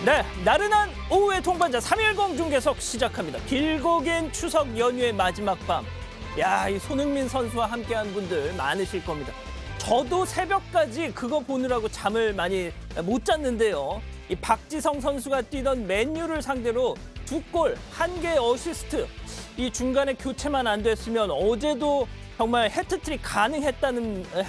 네, 나른한 오후의 동반자 310 중계석 시작합니다. 길고 긴 추석 연휴의 마지막 밤. 야, 이 손흥민 선수와 함께한 분들 많으실 겁니다. 저도 새벽까지 그거 보느라고 잠을 많이 못 잤는데요. 이 박지성 선수가 뛰던 맨유를 상대로 2골, 1개 어시스트. 이 중간에 교체만 안 됐으면 어제도 정말 해트트릭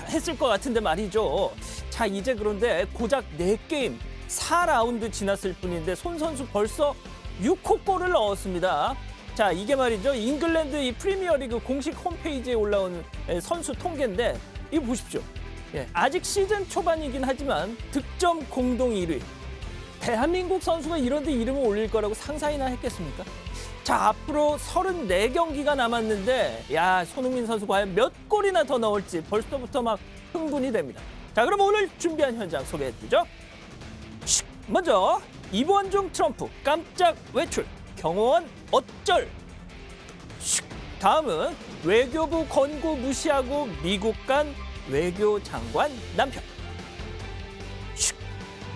했을 것 같은데 말이죠. 자, 이제 그런데 고작 4게임. 4라운드 지났을 뿐인데 손 선수 벌써 6호 골을 넣었습니다. 자, 이게 말이죠. 잉글랜드 이 프리미어리그 공식 홈페이지에 올라온 선수 통계인데 이거 보십시오. 예, 아직 시즌 초반이긴 하지만 득점 공동 1위. 대한민국 선수가 이런 데 이름을 올릴 거라고 상상이나 했겠습니까? 자, 앞으로 34경기가 남았는데 야, 손흥민 선수 과연 몇 골이나 더 넣을지 벌써부터 막 흥분이 됩니다. 자, 그럼 오늘 준비한 현장 소개해드리죠. 먼저 이번중 트럼프 깜짝 외출, 경호원 어쩔. 다음은 외교부 권고 무시하고 미국 간 외교장관 남편.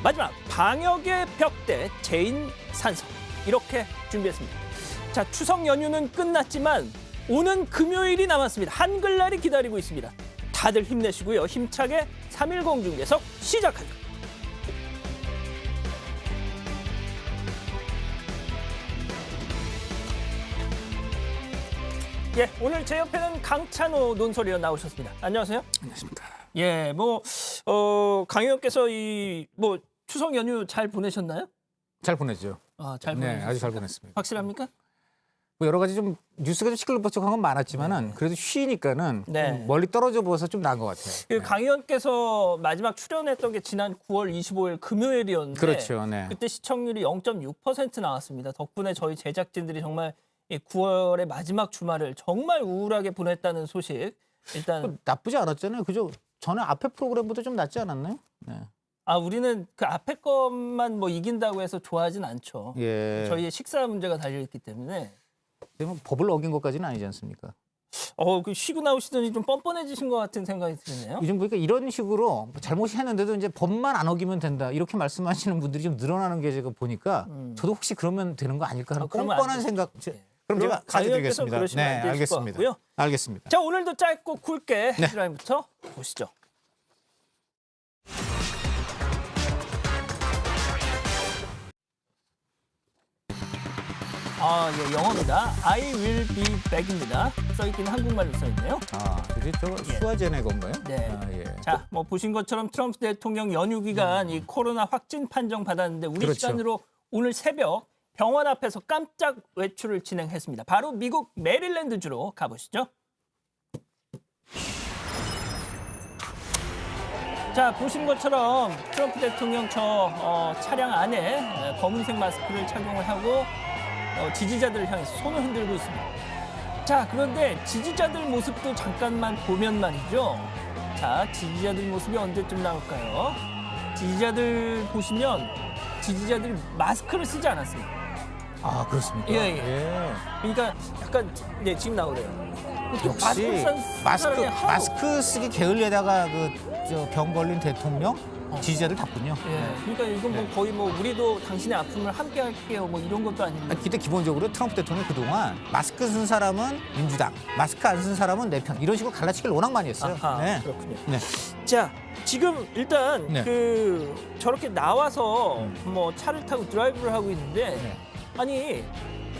마지막 방역의 벽대 제인 산성. 이렇게 준비했습니다. 자, 추석 연휴는 끝났지만 오는 금요일이 남았습니다. 한글날이 기다리고 있습니다. 다들 힘내시고요. 힘차게 310 중계석 시작하죠. 예, 오늘 제 옆에는 강찬호 논설위원 나오셨습니다. 안녕하세요. 안녕하십니까. 예, 강 의원께서 추석 연휴 잘 보내셨나요? 잘 보냈죠. 아, 잘 네, 보내셨습니까? 아주 잘 보냈습니다. 확실합니까? 뭐 여러 가지 좀 뉴스가 좀 시끌벅적한 건 많았지만은 그래도 쉬니까는 네. 좀 멀리 떨어져 보아서 좀 나은 것 같아요. 네. 강 의원께서 마지막 출연했던 게 지난 9월 25일 금요일이었는데 그렇죠. 네. 그때 시청률이 0.6% 나왔습니다. 덕분에 저희 제작진들이 정말 이 9월의 마지막 주말을 정말 우울하게 보냈다는 소식. 일단 나쁘지 않았잖아요. 그죠? 전에 앞에 프로그램보다 좀 낫지 않았나요? 네. 우리는 그 앞에 것만 이긴다고 해서 좋아하진 않죠. 예. 저희의 식사 문제가 달려있기 때문에. 뭐 법을 어긴 것까지는 아니지 않습니까? 그 쉬고 나오시더니 좀 뻔뻔해지신 것 같은 생각이 드네요. 요즘 보니까 이런 식으로 잘못이 했는데도 이제 법만 안 어기면 된다 이렇게 말씀하시는 분들이 좀 늘어나는 게 제가 보니까 저도 혹시 그러면 되는 거 아닐까 하는 그러면 안 뻔뻔한 되죠. 생각. 네. 그럼 제가 강 의원께서 가져드리겠습니다. 그러시면 안 되실 것 같고요. 알겠습니다. 자, 오늘도 짧고 굵게 네. 헤드라인부터 보시죠. 예, 영어입니다. I will be back입니다. 써있기는 한국말로 써있네요. 그게 저 수아제네 건가요? 네. 예. 자, 보신 것처럼 트럼프 대통령 연휴 기간 이 코로나 확진 판정 받았는데 우리 그렇죠. 시간으로 오늘 새벽 병원 앞에서 깜짝 외출을 진행했습니다. 바로 미국 메릴랜드주로 가보시죠. 자, 보신 것처럼 트럼프 대통령 차량 안에 검은색 마스크를 착용을 하고 지지자들을 향해서 손을 흔들고 있습니다. 자, 그런데 지지자들 모습도 잠깐만 보면 말이죠. 자, 지지자들 모습이 언제쯤 나올까요? 지지자들 보시면 지지자들이 마스크를 쓰지 않았습니다. 그렇습니까? 예. 그러니까 약간 지금 나오래요. 역시 마스크 쓰기 게을리에다가 병 걸린 대통령 지지자들 답군요. 예. 그러니까 이건 거의 우리도 당신의 아픔을 함께 할게요. 이런 것도 아닙니다. 근데 기본적으로 트럼프 대통령이 그동안 마스크 쓴 사람은 민주당, 마스크 안 쓴 사람은 내 편 이런 식으로 갈라치기를 워낙 많이 했어요. 아하, 그렇군요. 네. 자, 지금 일단 네. 저렇게 나와서 차를 타고 드라이브를 하고 있는데 네. 아니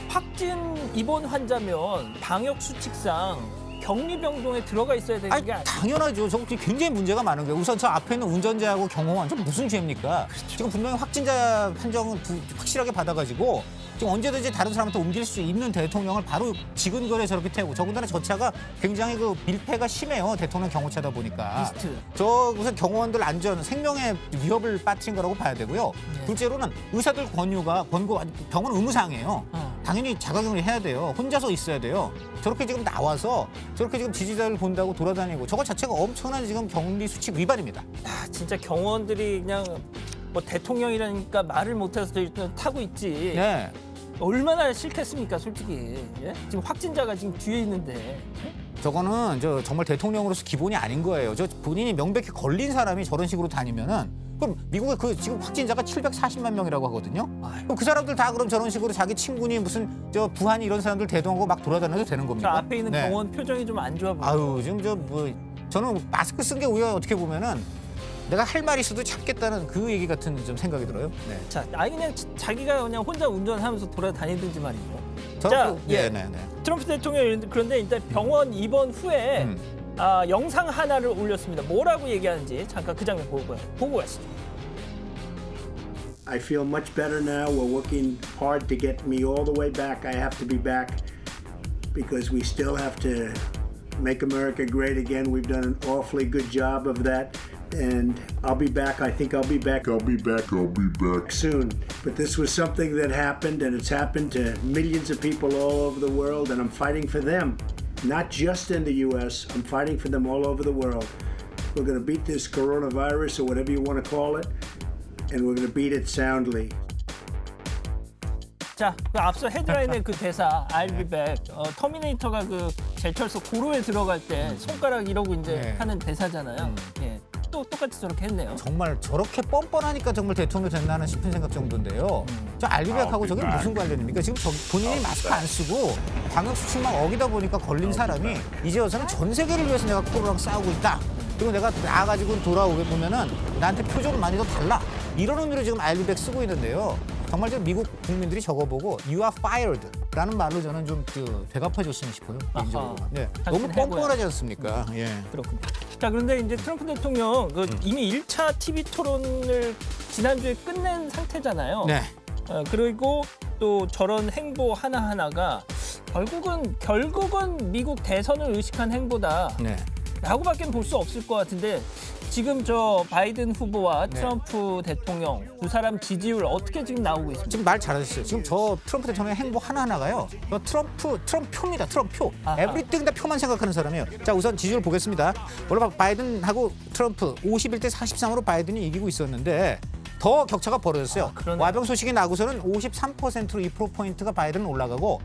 확진 입원 환자면 방역 수칙상 격리병동에 들어가 있어야 되는 게 아니에요. 당연하죠. 저거 굉장히 문제가 많은 거예요. 우선 저 앞에 있는 운전자하고 경호원 저 무슨 죄입니까? 그렇죠. 지금 분명히 확진자 판정은 확실하게 받아가지고 지금 언제든지 다른 사람한테 옮길 수 있는 대통령을 바로 지근거리에 저렇게 태우고 더군다나 저 차가 굉장히 밀폐가 심해요. 대통령 경호차다 보니까. 비스트. 저 우선 경호원들 안전, 생명에 위협을 빠뜨린 거라고 봐야 되고요. 네. 둘째로는 의사들 권고 병원 의무사항이에요. 당연히 자가격리 해야 돼요. 혼자서 있어야 돼요. 저렇게 지금 나와서 저렇게 지금 지지자를 본다고 돌아다니고 저거 자체가 엄청난 지금 격리 수칙 위반입니다. 진짜 경호원들이 그냥 대통령이라니까 말을 못해서 일단 타고 있지. 네. 얼마나 싫겠습니까, 솔직히. 예? 지금 확진자가 지금 뒤에 있는데. 저거는 정말 대통령으로서 기본이 아닌 거예요. 저 본인이 명백히 걸린 사람이 저런 식으로 다니면은 그럼 미국의 그 지금 확진자가 740만 명이라고 하거든요. 그럼 그 사람들 다 그럼 저런 식으로 자기 친구니 무슨 저 부한이 이런 사람들 대동하고 막 돌아다녀도 되는 저 겁니까? 앞에 있는 네. 병원 표정이 좀 안 좋아 보여요. 아유 지금 저 뭐 저는 마스크 쓴 게 오히려 어떻게 보면은 내가 할 말이 있어도 참겠다는 그 얘기 같은 좀 생각이 들어요. 네. 자, 그냥 자기가 그냥 혼자 운전하면서 돌아다니든지 말이죠. 저는 자, 그- 예. 네네네. 트럼프 대통령 그런데 일단 병원 입원 후에 영상 하나를 올렸습니다. 뭐라고 얘기하는지 잠깐 그 장면 보고 가시죠. I feel much better now. We're working hard to get me all the way back. I have to be back because we still have to make America great again. We've done an awfully good job of that. And I'll be back. I think I'll be back. I'll be back soon. But this was something that happened, and it's happened to millions of people all over the world, and I'm fighting for them. Not just in the U.S., I'm fighting for them all over the world. We're going to beat this coronavirus, or whatever you want to call it, and we're going to beat it soundly. 자, 그 앞서 헤드라인의 그 대사 I'll be back. 터미네이터가 그 제철소 고로에 들어갈 때 손가락 이러고 이제 네. 하는 대사잖아요. 예. 또 똑같이 저렇게 했네요. 정말 저렇게 뻔뻔하니까 정말 대통령 됐나 싶은 생각 정도인데요. 저 알비백하고 저게 무슨 관련입니까? 지금 본인이 마스크 안 쓰고 방역 수칙만 어기다 보니까 걸린 사람이 이제 와서는 전 세계를 위해서 내가 코로나랑 싸우고 있다. 그리고 내가 나가지고 돌아오게 보면은 나한테 표정은 많이 더 달라. 이런 의미로 지금 알비백 쓰고 있는데요. 정말 지금 미국 국민들이 저거 보고 You are fired라는 말로 저는 좀 되갚아줬으면 싶어요. 개인적으로. 네. 너무 당신은 뻔뻔하지 않습니까? 예. 그렇군요. 자, 그런데 이제 트럼프 대통령 이미 1차 TV 토론을 지난주에 끝낸 상태잖아요. 네. 그리고 또 저런 행보 하나하나가 결국은 미국 대선을 의식한 행보다 네. 라고밖에 볼 수 없을 것 같은데 지금 저 바이든 후보와 네. 트럼프 대통령 두 사람 지지율 어떻게 지금 나오고 있습니까? 지금 말 잘하셨어요. 지금 저 트럼프 대통령의 행보 하나하나가요. 트럼프 표입니다. 트럼프 표. 아하. 에브리띵 다 표만 생각하는 사람이에요. 자, 우선 지지율 보겠습니다. 원래 바이든하고 트럼프 51대 43으로 바이든이 이기고 있었는데 더 격차가 벌어졌어요. 그러네. 와병 소식이 나고서는 53%로 2%포인트가 바이든은 올라가고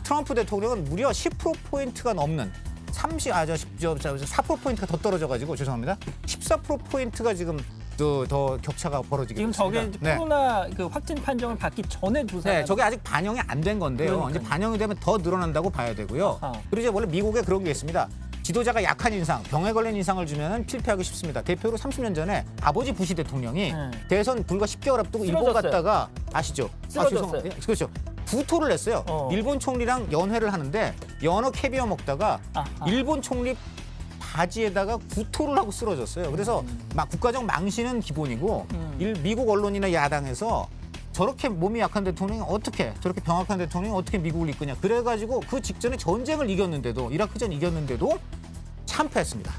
트럼프 대통령은 무려 10%포인트가 넘는 4%포인트가 더 떨어져가지고 죄송합니다. 14%포인트가 지금 더 격차가 벌어지게 지금 저게 됐습니다. 이제 코로나 그 확진 판정을 받기 전에 조사. 네, 저게 아직 반영이 안 된 건데요. 그러니까요. 이제 반영이 되면 더 늘어난다고 봐야 되고요. 아하. 그리고 이제 원래 미국에 그런 게 있습니다. 지도자가 약한 인상, 병에 걸린 인상을 주면 필패하기 쉽습니다. 대표로 30년 전에 아버지 부시 대통령이 대선 불과 10개월 앞두고 일본 쓰러졌어요. 갔다가 아시죠? 쓰러졌어요. 예, 그렇죠. 구토를 했어요. 일본 총리랑 연회를 하는데 연어 캐비어 먹다가 아하. 일본 총리 바지에다가 구토를 하고 쓰러졌어요. 그래서 막 국가적 망신은 기본이고 미국 언론이나 야당에서 저렇게 몸이 약한 대통령이 어떻게 저렇게 병약한 대통령이 어떻게 미국을 이끄냐. 그래가지고 그 직전에 전쟁을 이겼는데도 이라크전 이겼는데도 참패했습니다.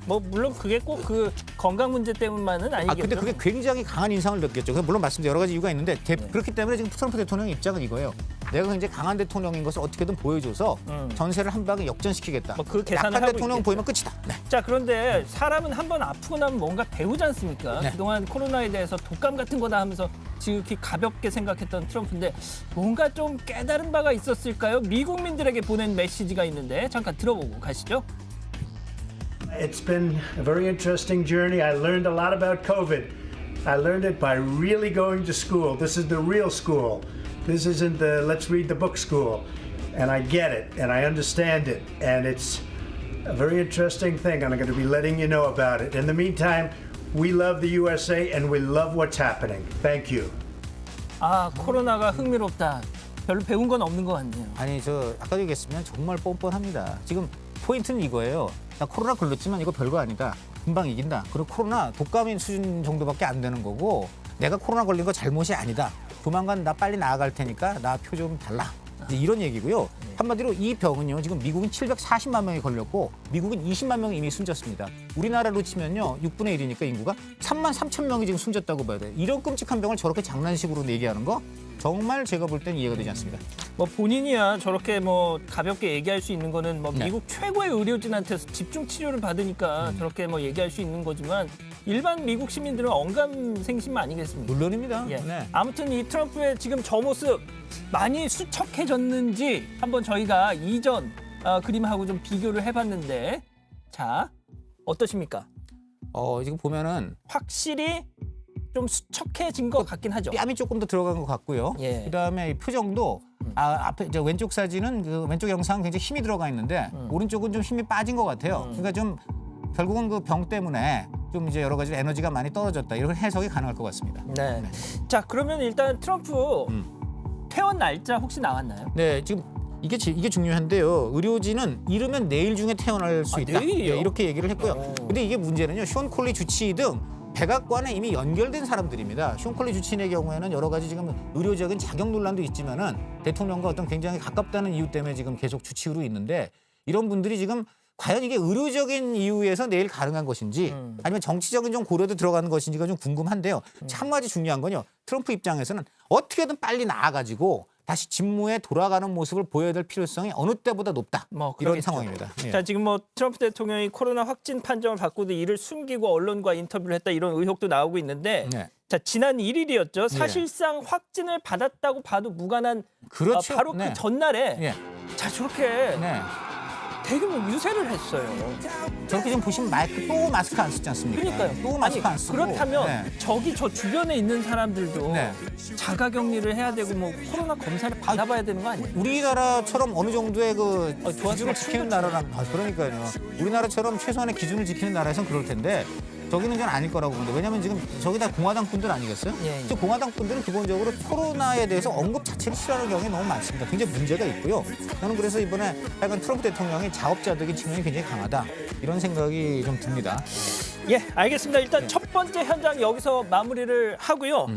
뭐 물론 그게 꼭 그 건강 문제 때문만은 아니겠죠. 근데 그게 굉장히 강한 인상을 느꼈죠. 물론 말씀드린 여러 가지 이유가 있는데 그렇기 때문에 지금 트럼프 대통령의 입장은 이거예요. 내가 굉장히 강한 대통령인 것을 어떻게든 보여줘서 전세를 한 방에 역전시키겠다. 뭐그 계산을 약한 하고 대통령 있겠죠. 보이면 끝이다. 네. 자, 그런데 사람은 한 번 아프고 나면 뭔가 배우지 않습니까? 네. 그동안 코로나에 대해서 독감 같은 거다 하면서 지극히 가볍게 생각했던 트럼프인데 뭔가 좀 깨달은 바가 있었을까요? 미국민들에게 보낸 메시지가 있는데 잠깐 들어보고 가시죠. It's been a very interesting journey. I learned a lot about COVID. I learned it by really going to school. This is the real school. This isn't the let's read the book school. And I get it and I understand it. And it's a very interesting thing. And I'm going to be letting you know about it. In the meantime, we love the USA and we love what's happening. Thank you. 아, 코로나가 흥미롭다. 별로 배운 건 없는 것 같네요. 아니 저 아까 얘기했으면 정말 뻔뻔합니다. 지금 포인트는 이거예요. 나 코로나 걸렸지만 이거 별거 아니다. 금방 이긴다. 그리고 코로나 독감인 수준 정도밖에 안 되는 거고 내가 코로나 걸린 거 잘못이 아니다. 조만간 나 빨리 나아갈 테니까 나 표 좀 달라. 이제 이런 얘기고요. 한마디로 이 병은요. 지금 미국인 740만 명이 걸렸고 미국인 20만 명이 이미 숨졌습니다. 우리나라로 치면요. 6분의 1이니까 인구가 3만 3천 명이 지금 숨졌다고 봐야 돼요. 이런 끔찍한 병을 저렇게 장난식으로 얘기하는 거 정말 제가 볼 땐 이해가 되지 않습니다. 뭐 본인이야 저렇게 뭐 가볍게 얘기할 수 있는 거는 뭐 네. 미국 최고의 의료진한테서 집중 치료를 받으니까 저렇게 뭐 얘기할 수 있는 거지만 일반 미국 시민들은 언감생심 아니겠습니까? 물론입니다. 예. 네. 아무튼 이 트럼프의 지금 저 모습 많이 수척해졌는지 한번 저희가 이전 그림하고 좀 비교를 해봤는데 자 어떠십니까? 지금 보면은 확실히 좀 수척해진 것 같긴 하죠. 뺨이 조금 더 들어간 것 같고요. 예. 그다음에 이 표정도 앞에 이제 왼쪽 사진은 그 왼쪽 영상 굉장히 힘이 들어가 있는데 오른쪽은 좀 힘이 빠진 것 같아요. 그러니까 좀 결국은 그 병 때문에 좀 이제 여러 가지 에너지가 많이 떨어졌다 이런 해석이 가능할 것 같습니다. 네. 자, 그러면 일단 트럼프 퇴원 날짜 혹시 나왔나요? 네, 지금 이게 중요한데요. 의료진은 이르면 내일 중에 퇴원할 수 있다. 내일이요? 네, 이렇게 얘기를 했고요. 근데 이게 문제는요. 숀 콜리 주치의 등 백악관에 이미 연결된 사람들입니다. 숀 콜리 주치의 경우에는 여러 가지 지금 의료적인 자격 논란도 있지만은 대통령과 어떤 굉장히 가깝다는 이유 때문에 지금 계속 주치의로 있는데 이런 분들이 지금 과연 이게 의료적인 이유에서 내일 가능한 것인지 아니면 정치적인 좀 고려도 들어가는 것인지가 좀 궁금한데요. 참 가지 중요한 건요. 트럼프 입장에서는 어떻게든 빨리 나아가지고 다시 직무에 돌아가는 모습을 보여야 될 필요성이 어느 때보다 높다. 뭐 이런 그러겠죠. 상황입니다. 예. 자, 지금 뭐 트럼프 대통령이 코로나 확진 판정을 받고도 이를 숨기고 언론과 인터뷰를 했다 이런 의혹도 나오고 있는데 네. 자, 지난 1일이었죠. 사실상 확진을 받았다고 봐도 무관한 그렇죠. 바로 네. 그 전날에 예. 자, 저렇게 네. 대규모 유세를 했어요. 저렇게 지금 보시면 또 마스크 안 쓰지 않습니까? 그러니까요. 또 마스크 안 쓰고. 그렇다면 네. 저기 저 주변에 있는 사람들도 네. 자가격리를 해야 되고 뭐 코로나 검사를 받아봐야 되는 거 아니에요? 우리나라처럼 어느 정도의 그 좋았으면 기준을 지키는 춤도 나라란 그러니까요. 우리나라처럼 최소한의 기준을 지키는 나라에선 그럴 텐데 저기는 저는 아닐 거라고 보는데 왜냐하면 지금 저기 다 공화당 분들 아니겠어요? 예, 예. 저 공화당 분들은 기본적으로 코로나에 대해서 언급 자체를 싫어하는 경우가 너무 많습니다. 굉장히 문제가 있고요. 저는 그래서 이번에 약간 트럼프 대통령이 자업자득인 측면이 굉장히 강하다 이런 생각이 좀 듭니다. 예, 알겠습니다. 일단 첫 번째 현장 여기서 마무리를 하고요.